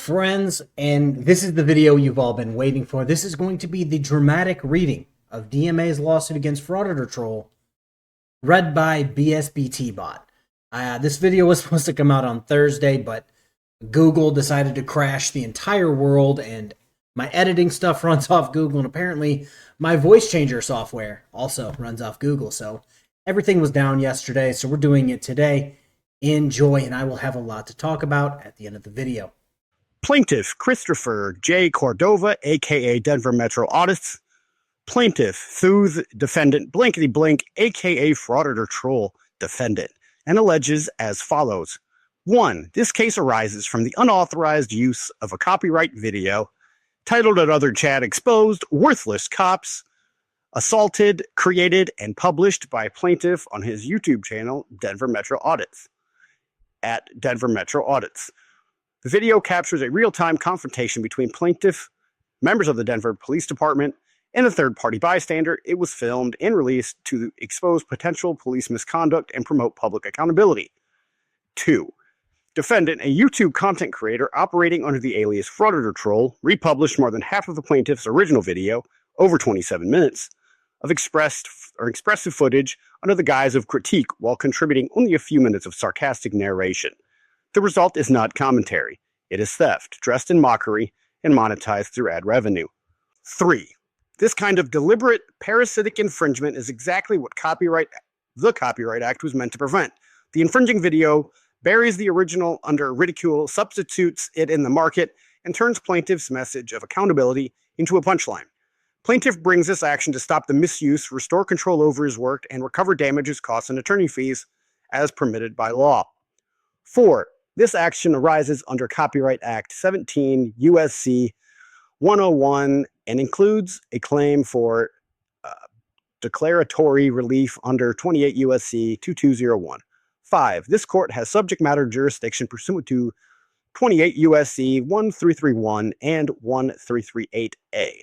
friends, and this is the video you've all been waiting for. This is going to be the dramatic reading of DMA's lawsuit against Frauditor Troll, read by BSBT-Bot. This video was supposed to come out on Thursday, but Google decided to crash the entire world, and my editing stuff runs off Google, and apparently my voice changer software also runs off Google, so everything was down yesterday, so we're doing it today. Enjoy, and I will have a lot to talk about at the end of the video. Plaintiff Christopher J. Cordova, a.k.a. Denver Metro Audits. Plaintiff Thuth Defendant Blankety Blank, a.k.a. Frauditor Troll Defendant, and alleges as follows. 1. This case arises from the unauthorized use of a copyright video titled Another Chat Exposed, Worthless Cops, assaulted, created, and published by plaintiff on his YouTube channel, Denver Metro Audits, at Denver Metro Audits. The video captures a real-time confrontation between plaintiff, members of the Denver Police Department, and a third-party bystander. It was filmed and released to expose potential police misconduct and promote public accountability. 2. Defendant, a YouTube content creator operating under the alias Frauditor Troll, republished more than half of the plaintiff's original video, over 27 minutes, of expressive footage under the guise of critique while contributing only a few minutes of sarcastic narration. The result is not commentary. It is theft, dressed in mockery, and monetized through ad revenue. 3. This kind of deliberate parasitic infringement is exactly what the Copyright Act was meant to prevent. The infringing video buries the original under ridicule, substitutes it in the market, and turns plaintiff's message of accountability into a punchline. Plaintiff brings this action to stop the misuse, restore control over his work, and recover damages, costs, and attorney fees as permitted by law. 4. This action arises under Copyright Act 17 U.S.C. 101 and includes a claim for declaratory relief under 28 U.S.C. 2201. 5. This court has subject matter jurisdiction pursuant to 28 U.S.C. 1331 and 1338A.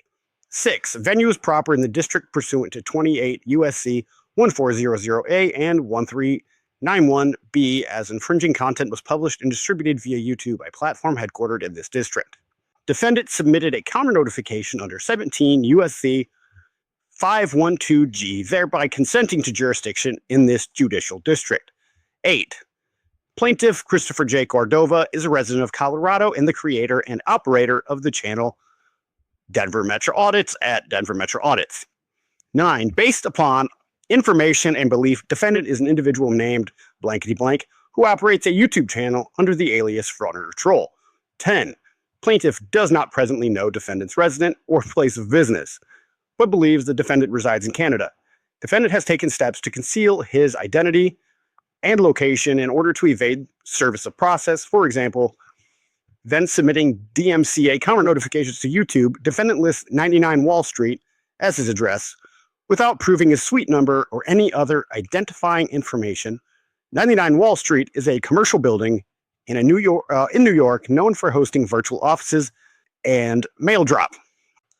6. Venue is proper in the district pursuant to 28 U.S.C. 1400A and 1391B as infringing content was published and distributed via YouTube, a platform headquartered in this district. Defendant submitted a counter notification under 17 U.S.C. 512G, thereby consenting to jurisdiction in this judicial district. 8. Plaintiff Christopher J. Cordova is a resident of Colorado and the creator and operator of the channel Denver Metro Audits at Denver Metro Audits. 9. Based upon information and belief, defendant is an individual named Blankety Blank who operates a YouTube channel under the alias Frauditor Troll. 10. Plaintiff does not presently know defendant's resident or place of business, but believes the defendant resides in Canada. Defendant has taken steps to conceal his identity and location in order to evade service of process. For example, then submitting DMCA counter notifications to YouTube, defendant lists 99 Wall Street as his address without proving his suite number or any other identifying information. 99 Wall Street is a commercial building in New York known for hosting virtual offices and mail drop.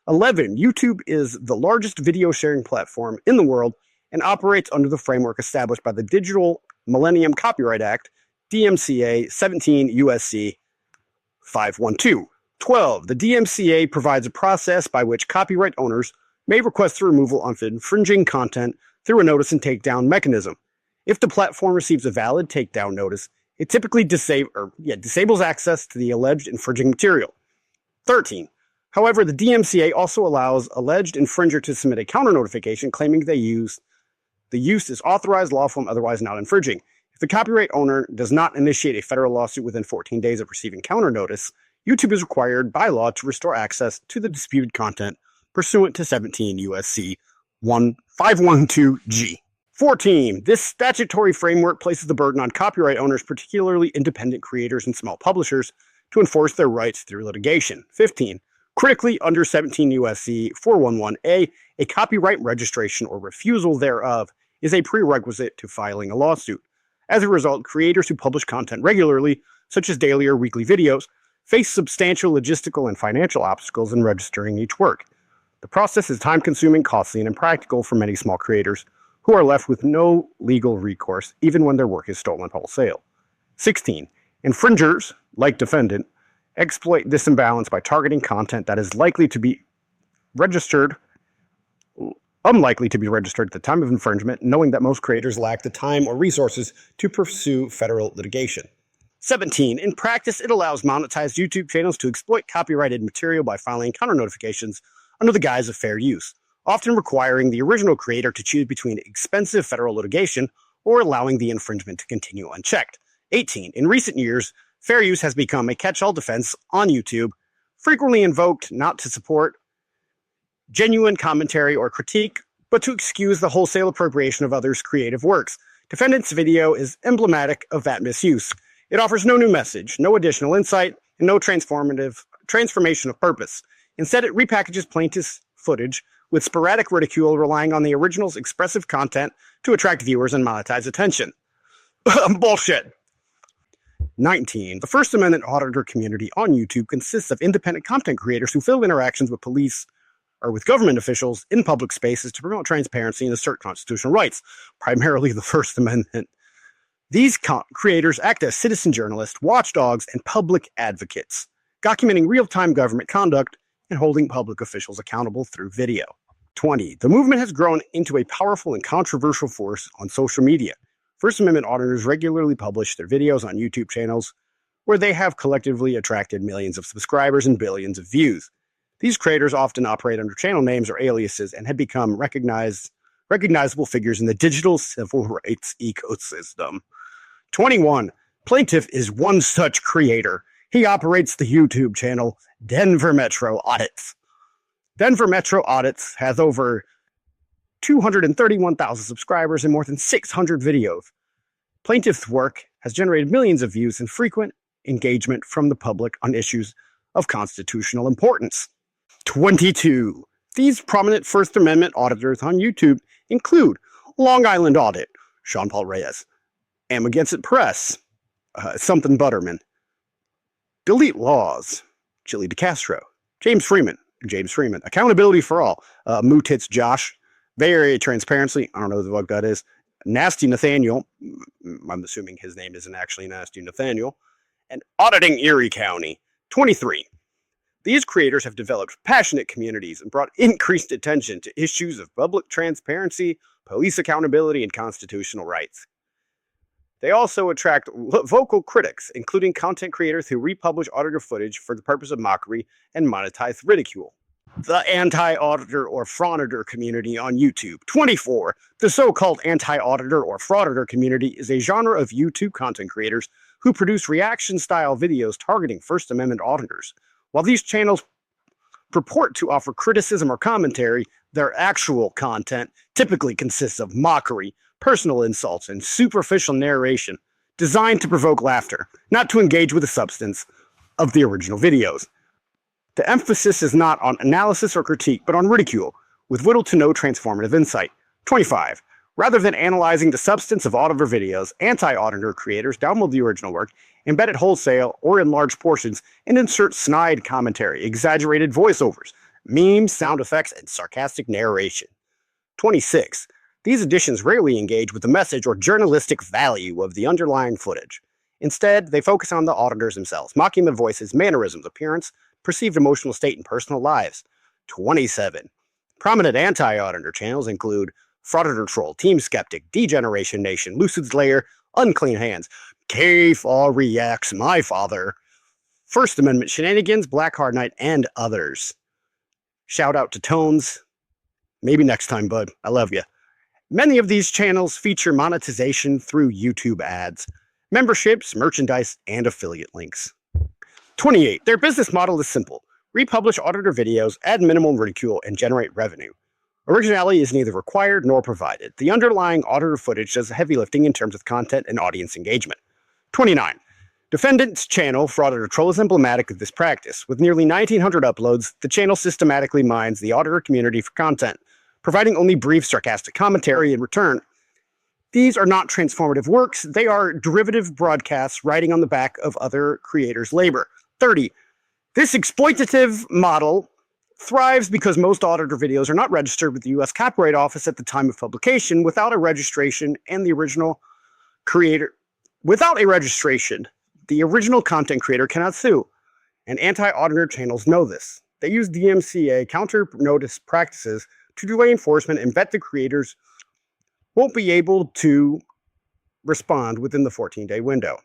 11. YouTube is the largest video sharing platform in the world and operates under the framework established by the Digital Millennium Copyright Act, DMCA 17 U.S.C. 512. 12. The DMCA provides a process by which copyright owners may request the removal of infringing content through a notice and takedown mechanism. If the platform receives a valid takedown notice, it typically disables access to the alleged infringing material. 13. However, the DMCA also allows alleged infringer to submit a counter notification claiming the use is authorized, lawful, and otherwise not infringing. If the copyright owner does not initiate a federal lawsuit within 14 days of receiving counter notice, YouTube is required by law to restore access to the disputed content pursuant to 17 U.S.C. 512G. 14. This statutory framework places the burden on copyright owners, particularly independent creators and small publishers, to enforce their rights through litigation. 15. Critically, under 17 U.S.C. 411A, a copyright registration or refusal thereof is a prerequisite to filing a lawsuit. As a result, creators who publish content regularly, such as daily or weekly videos, face substantial logistical and financial obstacles in registering each work. The process is time-consuming, costly, and impractical for many small creators who are left with no legal recourse even when their work is stolen wholesale. 16. Infringers, like defendant, exploit this imbalance by targeting content that is unlikely to be registered at the time of infringement, knowing that most creators lack the time or resources to pursue federal litigation. 17. In practice, it allows monetized YouTube channels to exploit copyrighted material by filing counter notifications under the guise of fair use, often requiring the original creator to choose between expensive federal litigation or allowing the infringement to continue unchecked. 18. In recent years, fair use has become a catch-all defense on YouTube, frequently invoked not to support genuine commentary or critique, but to excuse the wholesale appropriation of others' creative works. Defendant's video is emblematic of that misuse. It offers no new message, no additional insight, and no transformation of purpose. Instead, it repackages plaintiff's footage with sporadic ridicule, relying on the original's expressive content to attract viewers and monetize attention. Bullshit. 19. The First Amendment auditor community on YouTube consists of independent content creators who fill interactions with police or with government officials in public spaces to promote transparency and assert constitutional rights, primarily the First Amendment. These creators act as citizen journalists, watchdogs, and public advocates, documenting real-time government conduct and holding public officials accountable through video. 20. The movement has grown into a powerful and controversial force on social media. First Amendment auditors regularly publish their videos on YouTube channels, where they have collectively attracted millions of subscribers and billions of views. These creators often operate under channel names or aliases and have become recognizable figures in the digital civil rights ecosystem. 21. Plaintiff is one such creator. He operates the YouTube channel Denver Metro Audits. Denver Metro Audits has over 231,000 subscribers and more than 600 videos. Plaintiff's work has generated millions of views and frequent engagement from the public on issues of constitutional importance. 22. These prominent First Amendment auditors on YouTube include Long Island Audit, Sean Paul Reyes, Am Against It Press, Something Butterman, Delete Laws, Chili DeCastro, James Freeman, Accountability for All, Mootits Josh, Bay Area Transparency, I don't know what that is, Nasty Nathaniel, I'm assuming his name isn't actually Nasty Nathaniel, and Auditing Erie County. 23. These creators have developed passionate communities and brought increased attention to issues of public transparency, police accountability, and constitutional rights. They also attract vocal critics, including content creators who republish auditor footage for the purpose of mockery and monetize ridicule. The anti-auditor or frauditor community on YouTube. 24. The so-called anti-auditor or frauditor community is a genre of YouTube content creators who produce reaction-style videos targeting First Amendment auditors. While these channels purport to offer criticism or commentary, their actual content typically consists of mockery, personal insults, and superficial narration designed to provoke laughter, not to engage with the substance of the original videos. The emphasis is not on analysis or critique, but on ridicule, with little to no transformative insight. 25. Rather than analyzing the substance of auditor videos, anti-auditor creators download the original work, embed it wholesale or in large portions, and insert snide commentary, exaggerated voiceovers, memes, sound effects, and sarcastic narration. 26. These editions rarely engage with the message or journalistic value of the underlying footage. Instead, they focus on the auditors themselves, mocking their voices, mannerisms, appearance, perceived emotional state, and personal lives. 27. Prominent anti-auditor channels include Frauditor Troll, Team Skeptic, Degeneration Nation, Lucid's Lair, Unclean Hands, KFARR Reacts, My Father, First Amendment Shenanigans, Black Hard Night, and others. Shout out to Tones. Maybe next time, bud. I love you. Many of these channels feature monetization through YouTube ads, memberships, merchandise, and affiliate links. 28. Their business model is simple. Republish auditor videos, add minimal ridicule, and generate revenue. Originality is neither required nor provided. The underlying auditor footage does the heavy lifting in terms of content and audience engagement. 29. Defendant's channel, Frauditor Troll, is emblematic of this practice. With nearly 1,900 uploads, the channel systematically mines the auditor community for content, providing only brief, sarcastic commentary in return. These are not transformative works. They are derivative broadcasts riding on the back of other creators' labor. 30. This exploitative model thrives because most auditor videos are not registered with the U.S. Copyright Office at the time of publication. Without a registration, the original content creator cannot sue. and anti-auditor channels know this. They use DMCA counter notice practices to delay enforcement and bet the creators won't be able to respond within the 14-day window.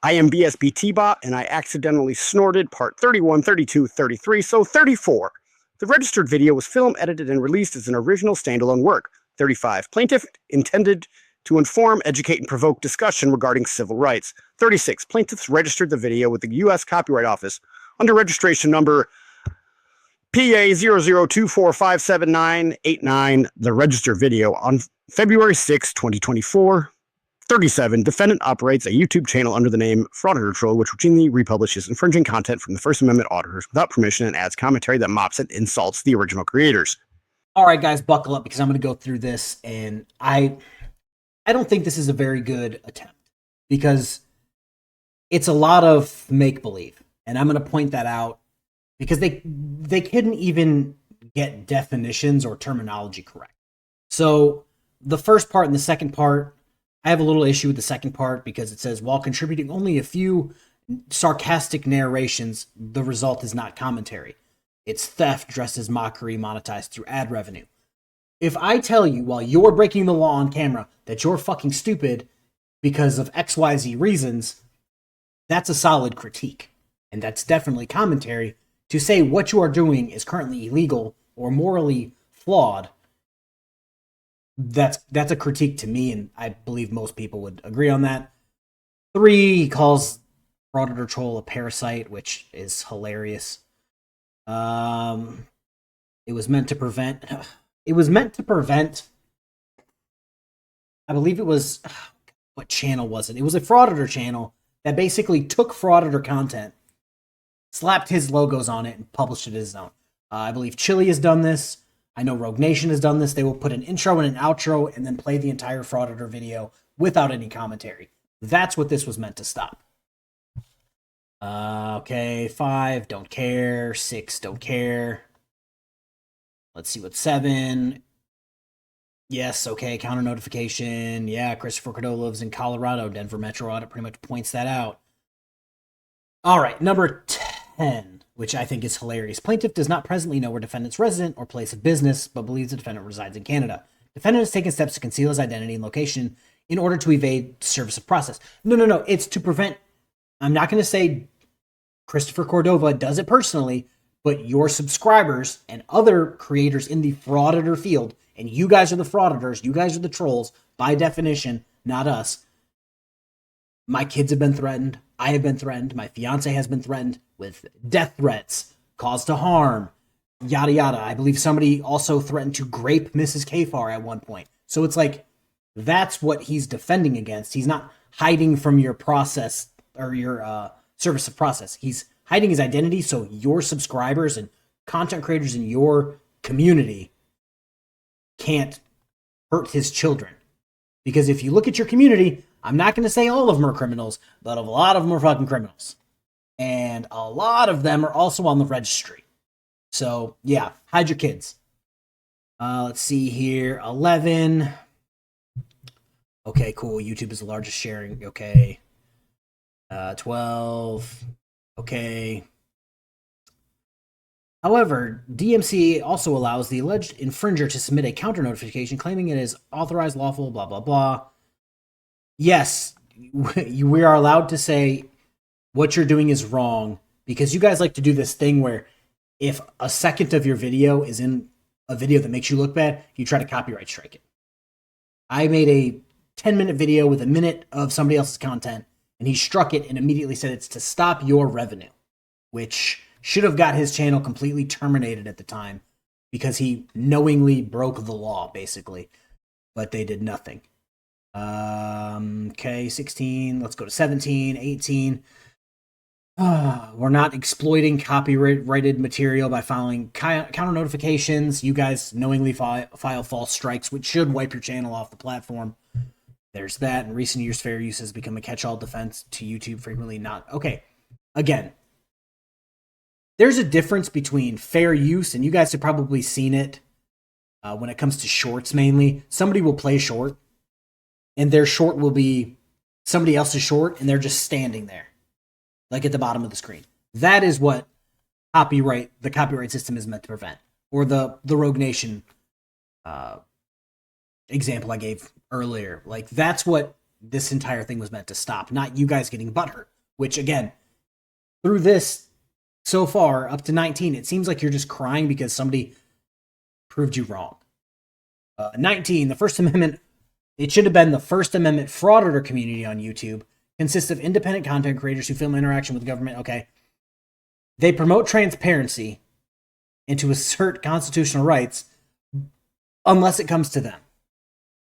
I am BSBT-Bot, and I accidentally snorted part 31, 32, 33, so 34. The registered video was film edited and released as an original standalone work. 35. Plaintiff intended to inform, educate, and provoke discussion regarding civil rights. 36. Plaintiffs registered the video with the U.S. Copyright Office under registration number PA 0024579989, the registered video, on February 6, 2024. 37. Defendant operates a YouTube channel under the name Frauditor, which routinely republishes infringing content from the First Amendment auditors without permission and adds commentary that mocks and insults the original creators. All right, guys, buckle up because I'm going to go through this, and I don't think this is a very good attempt because it's a lot of make-believe, and I'm going to point that out because they couldn't even get definitions or terminology correct. So the first part and the second part, I have a little issue with the second part because it says, while contributing only a few sarcastic narrations, the result is not commentary. It's theft dressed as mockery monetized through ad revenue. If I tell you while you're breaking the law on camera that you're fucking stupid because of XYZ reasons, that's a solid critique. And that's definitely commentary. To say what you are doing is currently illegal or morally flawed, that's a critique to me, and I believe most people would agree on that. 3, he calls Frauditor Troll a parasite, which is hilarious. It was meant to prevent. I believe it was. What channel was it? It was a Frauditor channel that basically took Frauditor content, slapped his logos on it, and published it as his own. I believe Chili has done this. I know Rogue Nation has done this. They will put an intro and an outro and then play the entire Frauditor video without any commentary. That's what this was meant to stop. Okay, 5, don't care. 6, don't care. Let's see what 7. Yes, okay, counter notification. Yeah, Christopher Cordova lives in Colorado. Denver Metro Audit pretty much points that out. All right, number 10, which I think is hilarious. Plaintiff does not presently know where defendant's resident or place of business, but believes the defendant resides in Canada. Defendant has taken steps to conceal his identity and location in order to evade service of process. No. It's to prevent. I'm not going to say Christopher Cordova does it personally, but your subscribers and other creators in the Frauditor field, and you guys are the frauditors, you guys are the trolls, by definition, not us. My kids have been threatened. I have been threatened. My fiance has been threatened with death threats, cause to harm, yada yada. I believe somebody also threatened to grape Mrs. KFARR at one point. So it's like, that's what he's defending against. He's not hiding from your process or your service of process. He's hiding his identity so your subscribers and content creators in your community can't hurt his children. Because if you look at your community, I'm not going to say all of them are criminals, but a lot of them are fucking criminals. And a lot of them are also on the registry. So, yeah, hide your kids. Let's see here. 11. Okay, cool. YouTube is the largest sharing. Okay. 12. Okay. However, DMCA also allows the alleged infringer to submit a counter notification claiming it is authorized, lawful, blah, blah, blah. Yes, we are allowed to say what you're doing is wrong because you guys like to do this thing where if a second of your video is in a video that makes you look bad, you try to copyright strike it. I made a 10-minute video with a minute of somebody else's content, and he struck it and immediately said it's to stop your revenue, which should have got his channel completely terminated at the time because he knowingly broke the law, basically, but they did nothing. Okay, 16. Let's go to 17, 18. We're not exploiting copyrighted material by filing counter notifications. You guys knowingly file false strikes, which should wipe your channel off the platform. There's that. In recent years, fair use has become a catch-all defense to YouTube, frequently not. Okay, again, there's a difference between fair use, and you guys have probably seen it when it comes to shorts mainly. Somebody will play short, and their short will be somebody else's short, and they're just standing there, like at the bottom of the screen. That is what the copyright system is meant to prevent. Or the Rogue Nation example I gave earlier. Like, that's what this entire thing was meant to stop, not you guys getting butthurt. Which, again, through this so far, up to 19, it seems like you're just crying because somebody proved you wrong. 19, the First Amendment, it should have been the First Amendment frauditor community on YouTube, consists of independent content creators who film interaction with the government. Okay. They promote transparency and to assert constitutional rights unless it comes to them.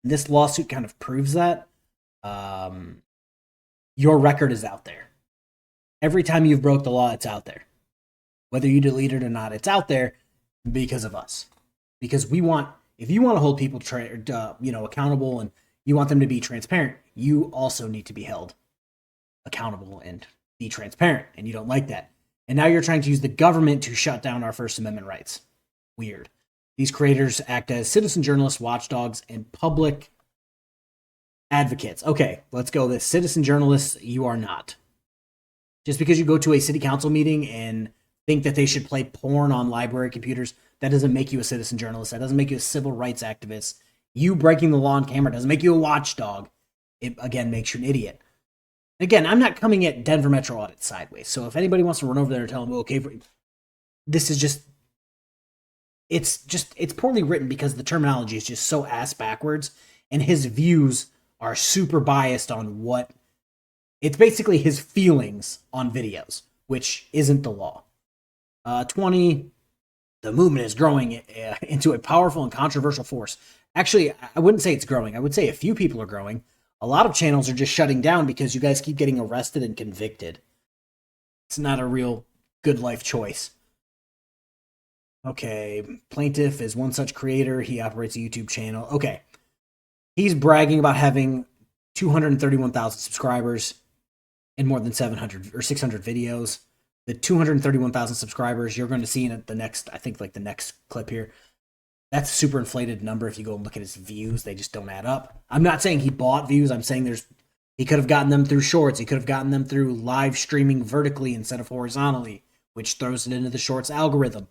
This lawsuit kind of proves that. Your record is out there. Every time you've broke the law, it's out there. Whether you delete it or not, it's out there because of us. Because we want, if you want to hold people accountable and you want them to be transparent, you also need to be held accountable and be transparent. And you don't like that. And now you're trying to use the government to shut down our First Amendment rights. Weird. These creators act as citizen journalists, watchdogs, and public advocates. Okay, let's go this. Citizen journalists, you are not. Just because you go to a city council meeting and think that they should play porn on library computers, that doesn't make you a citizen journalist. That doesn't make you a civil rights activist. You breaking the law on camera doesn't make you a watchdog. It, again, makes you an idiot. Again, I'm not coming at Denver Metro Audit sideways. So if anybody wants to run over there and tell them, okay, this is just, it's poorly written because the terminology is just so ass backwards and his views are super biased on what, it's basically his feelings on videos, which isn't the law. 20, the movement is growing into a powerful and controversial force. Actually, I wouldn't say it's growing. I would say a few people are growing. A lot of channels are just shutting down because you guys keep getting arrested and convicted. It's not a real good life choice. Okay, Plaintiff is one such creator. He operates a YouTube channel. Okay. He's bragging about having 231,000 subscribers and more than 700 or 600 videos. The 231,000 subscribers you're going to see in the next, I think like the next clip here. That's a super inflated number. If you go and look at his views, they just don't add up. I'm not saying he bought views. I'm saying he could have gotten them through shorts. He could have gotten them through live streaming vertically instead of horizontally, which throws it into the shorts algorithm.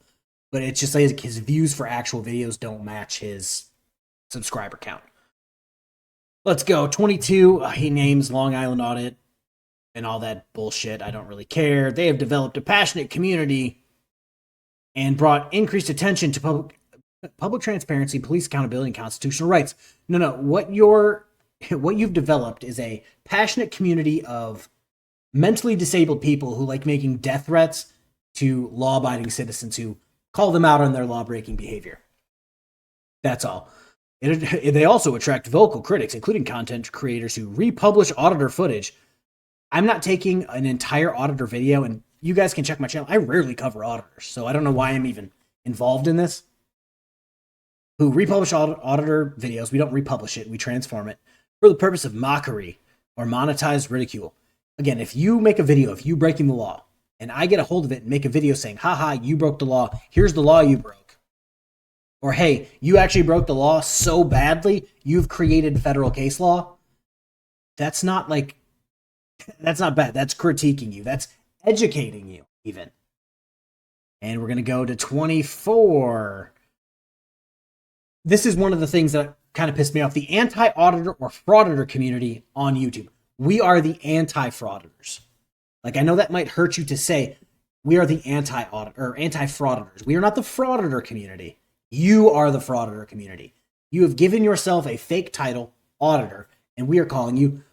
But it's just like his views for actual videos don't match his subscriber count. Let's go. 22. He names Long Island Audit and all that bullshit. I don't really care. They have developed a passionate community and brought increased attention to public transparency, police accountability, and constitutional rights. No. What you've developed is a passionate community of mentally disabled people who like making death threats to law-abiding citizens who call them out on their law-breaking behavior. That's all. They also attract vocal critics, including content creators who republish auditor footage. I'm not taking an entire auditor video, and you guys can check my channel. I rarely cover auditors, so I don't know why I'm even involved in this. Who republish auditor videos. We don't republish it. We transform it for the purpose of mockery or monetized ridicule. Again, if you make a video of you breaking the law, and I get a hold of it and make a video saying, haha, you broke the law. Here's the law you broke. Or, hey, you actually broke the law so badly, you've created federal case law. That's not bad. That's critiquing you. That's educating you, even. And we're going to go to 24. This is one of the things that kind of pissed me off. The anti-auditor or frauditor community on YouTube. We are the anti-frauditors. Like, I know that might hurt you to say, we are the anti-audit or anti-frauditors. We are not the frauditor community. You are the frauditor community. You have given yourself a fake title, auditor, and we are calling you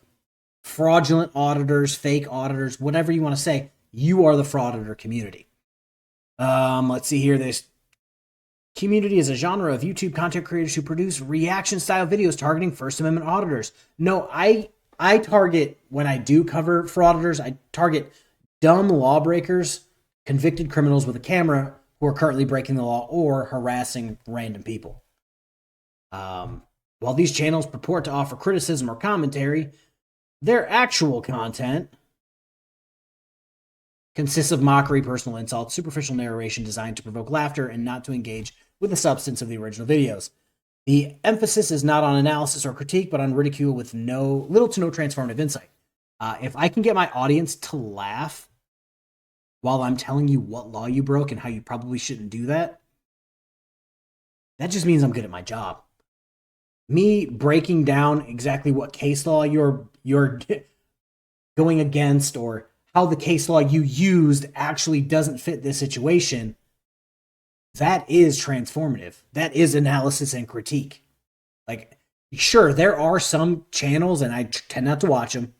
fraudulent auditors, fake auditors, whatever you want to say. You are the frauditor community. Let's see here. This community is a genre of YouTube content creators who produce reaction-style videos targeting First Amendment auditors. No, I target, when I do cover frauditors, I target dumb lawbreakers, convicted criminals with a camera who are currently breaking the law or harassing random people. While these channels purport to offer criticism or commentary, their actual content consists of mockery, personal insults, superficial narration designed to provoke laughter and not to engage with the substance of the original videos. The emphasis is not on analysis or critique, but on ridicule with little to no transformative insight. If I can get my audience to laugh while I'm telling you what law you broke and how you probably shouldn't do that, that just means I'm good at my job. Me breaking down exactly what case law you're going against or how the case law you used actually doesn't fit this situation, that is transformative. That is analysis and critique. Like, sure, there are some channels, and I tend not to watch them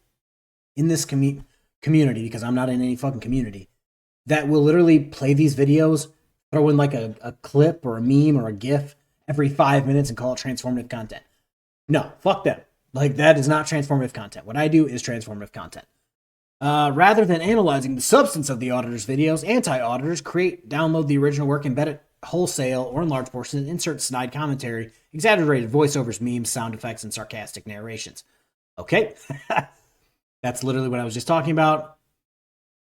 in this community because I'm not in any fucking community, that will literally play these videos, throw in like a clip or a meme or a GIF every 5 minutes and call it transformative content. No, fuck them. Like, that is not transformative content. What I do is transformative content. Rather than analyzing the substance of the auditor's videos, anti-auditors download the original work, embed it wholesale or in large portions, and insert snide commentary, exaggerated voiceovers, memes, sound effects, and sarcastic narrations. Okay? That's literally what I was just talking about.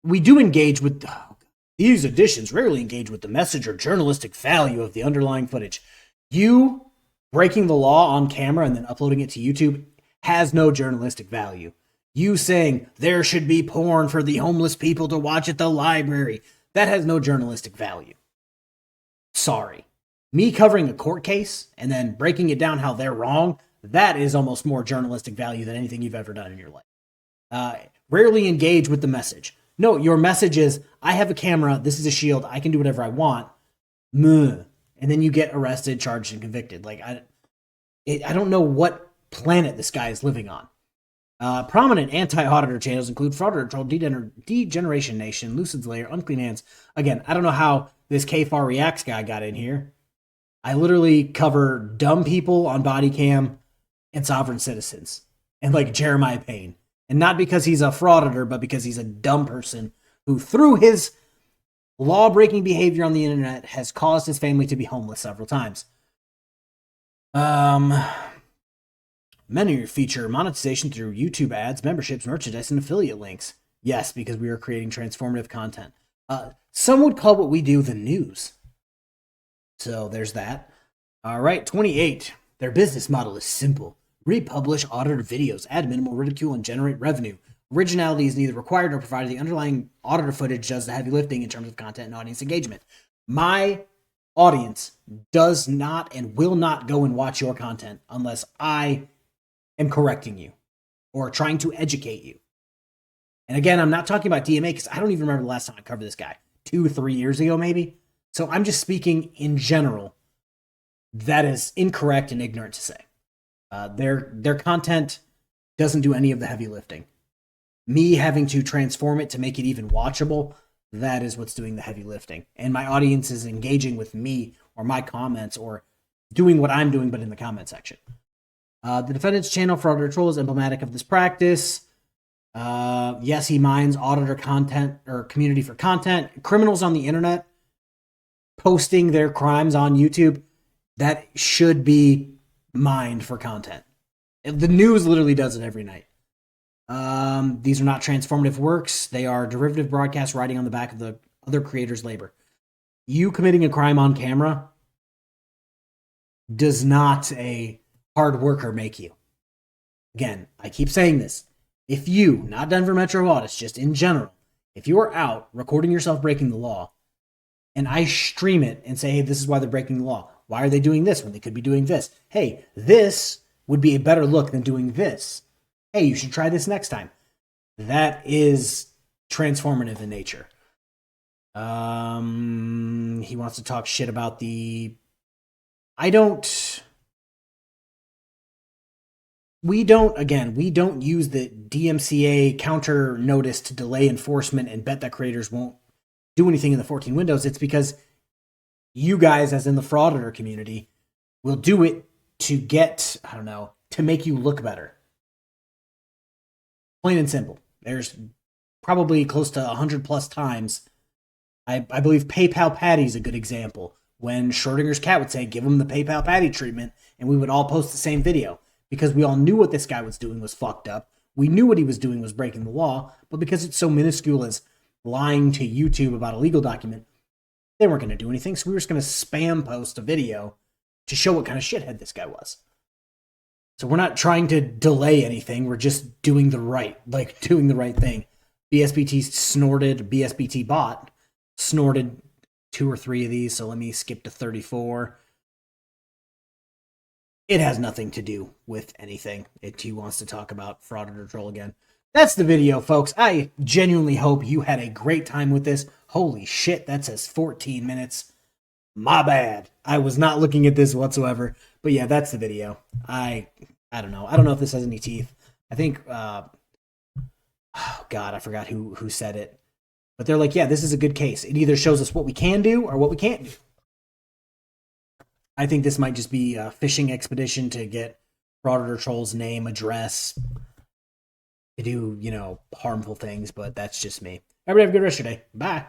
We do engage with... these editions rarely engage with the message or journalistic value of the underlying footage. You breaking the law on camera and then uploading it to YouTube has no journalistic value. You saying there should be porn for the homeless people to watch at the library, that has no journalistic value. Sorry. Me covering a court case and then breaking it down how they're wrong, that is almost more journalistic value than anything you've ever done in your life. Rarely engage with the message. No, your message is, I have a camera, this is a shield, I can do whatever I want. And then you get arrested, charged, and convicted. Like, I don't know what planet this guy is living on. Prominent anti-auditor channels include Frauditor, Troll, Degeneration Nation, Lucid's Lair, Unclean Hands. Again, I don't know how this KFARR Reacts guy got in here. I literally cover dumb people on body cam and sovereign citizens. And like Jeremiah Payne. And not because he's a frauditor, but because he's a dumb person who, through his law-breaking behavior on the internet, has caused his family to be homeless several times. Many feature monetization through YouTube ads, memberships, merchandise, and affiliate links. Yes, because we are creating transformative content. Some would call what we do the news. So there's that. All right, 28. Their business model is simple. Republish auditor videos, add minimal ridicule, and generate revenue. Originality is neither required nor provided. The underlying auditor footage does the heavy lifting in terms of content and audience engagement. My audience does not and will not go and watch your content unless I am correcting you or trying to educate you. And again, I'm not talking about DMA because I don't even remember the last time I covered this guy. 2-3 years ago, maybe. So I'm just speaking in general. That is incorrect and ignorant to say. Their content doesn't do any of the heavy lifting. Me having to transform it to make it even watchable, that is what's doing the heavy lifting. And my audience is engaging with me or my comments or doing what I'm doing, but in the comment section. The defendant's channel, Frauditor Troll, is emblematic of this practice. Yes, he mines auditor content or community for content. Criminals on the internet posting their crimes on YouTube, that should be mined for content. The news literally does it every night. These are not transformative works. They are derivative broadcasts riding on the back of the other creator's labor. You committing a crime on camera does not a hard worker make you. Again, I keep saying this. If you, not Denver Metro Audits, just in general, if you are out recording yourself breaking the law, and I stream it and say, hey, this is why they're breaking the law. Why are they doing this when they could be doing this? Hey, this would be a better look than doing this. Hey, you should try this next time. That is transformative in nature. He wants to talk shit about the... We don't use the DMCA counter notice to delay enforcement and bet that creators won't do anything in the 14 windows. It's because you guys, as in the frauditor community, will do it to get, to make you look better. Plain and simple. There's probably close to 100 plus times. I believe PayPal Patty is a good example. When Schrodinger's cat would say, give him the PayPal Patty treatment, and we would all post the same video. Because we all knew what this guy was doing was fucked up. We knew what he was doing was breaking the law. But because it's so minuscule as lying to YouTube about a legal document, they weren't going to do anything. So we were just going to spam post a video to show what kind of shithead this guy was. So we're not trying to delay anything. We're just doing the right thing. BSBT snorted, BSBT-Bot snorted 2 or 3 of these, so let me skip to 34. It has nothing to do with anything. He wants to talk about Frauditor troll again. That's the video, folks. I genuinely hope you had a great time with this. Holy shit, that says 14 minutes. My bad. I was not looking at this whatsoever. But yeah, that's the video. I don't know. I don't know if this has any teeth. I think, oh God, I forgot who said it. But they're like, yeah, this is a good case. It either shows us what we can do or what we can't do. I think this might just be a fishing expedition to get Frauditor Troll's name, address, to do, harmful things, but that's just me. Everybody have a good rest of your day. Bye.